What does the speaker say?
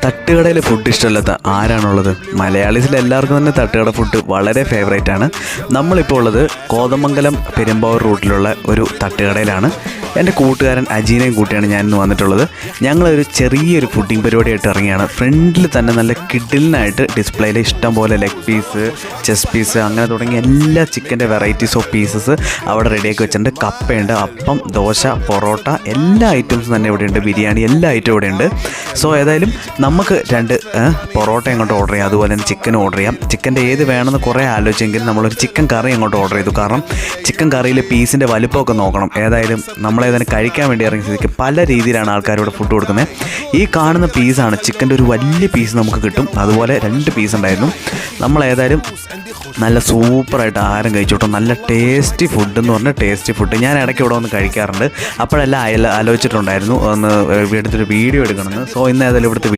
തട്ടുകടയിലെ food ഇഷ്ടമല്ലാത്ത ആരാണുള്ളത്? മലയാളീസിൽ എല്ലാവർക്കും തന്നെ തട്ടുകട ഫുഡ് വളരെ ഫേവറേറ്റ് ആണ്. നമ്മളിപ്പോൾ ഉള്ളത് കോതമംഗലം പെരുമ്പാവൂർ റൂട്ടിലുള്ള ഒരു തട്ടുകടയിലാണ്. എൻ്റെ കൂട്ടുകാരൻ അജീനയും കൂട്ടിയാണ് ഞാൻ ഇന്ന് വന്നിട്ടുള്ളത്. ഞങ്ങളൊരു ചെറിയൊരു ഫുഡിങ് പരിപാടിയായിട്ട് ഇറങ്ങിയാണ്. ഫ്രണ്ടിൽ തന്നെ നല്ല കിഡിലിനായിട്ട് ഡിസ്പ്ലേയിൽ ഇഷ്ടം പോലെ ലെഗ് പീസ്, ചെസ്റ്റ് പീസ്, അങ്ങനെ തുടങ്ങിയ എല്ലാ ചിക്കൻ്റെ വെറൈറ്റീസ് ഓഫ് പീസസ് അവിടെ റെഡിയാക്കി വെച്ചിട്ടുണ്ട്. കപ്പയുണ്ട്, അപ്പം, ദോശ, പൊറോട്ട, എല്ലാ ഐറ്റംസും തന്നെ ഇവിടെയുണ്ട്. ബിരിയാണി, എല്ലാ ഐറ്റവും ഇവിടെയുണ്ട്. സോ ഏതായാലും നമുക്ക് 2 പൊറോട്ട അങ്ങോട്ട് ഓർഡർ ചെയ്യാം, അതുപോലെ തന്നെ ചിക്കൻ ഓർഡർ ചെയ്യാം. ചിക്കൻ്റെ ഏത് വേണമെന്ന് കുറേ ആലോചിച്ചെങ്കിലും നമ്മളൊരു ചിക്കൻ കറി അങ്ങോട്ട് ഓർഡർ ചെയ്തു. കാരണം ചിക്കൻ കറിയിൽ പീസിൻ്റെ വലുപ്പമൊക്കെ നോക്കണം. ഏതായാലും നമ്മളേതായാലും കഴിക്കാൻ വേണ്ടി ഇറങ്ങിയ സ്ഥിതിക്ക് പല രീതിയിലാണ് ആൾക്കാരിവിടെ ഫുഡ് കൊടുക്കുന്നത്. ഈ കാണുന്ന പീസാണ് ചിക്കൻ്റെ ഒരു വലിയ പീസ് നമുക്ക് കിട്ടും. അതുപോലെ 2 പീസ് ഉണ്ടായിരുന്നു. നമ്മളേതായാലും നല്ല സൂപ്പറായിട്ട് ആഹാരം കഴിച്ചു കേട്ടോ. നല്ല ടേസ്റ്റി ഫുഡ് എന്ന് പറഞ്ഞാൽ ടേസ്റ്റി ഫുഡ്. ഞാൻ ഇടയ്ക്ക് ഇവിടെ വന്ന് കഴിക്കാറുണ്ട്. അപ്പോഴെല്ലാം ആലോചിച്ചിട്ടുണ്ടായിരുന്നു ഒന്ന് എടുത്തൊരു വീഡിയോ എടുക്കണമെന്ന്. സോ ഇന്ന് ഏതായാലും ഇവിടുത്തെ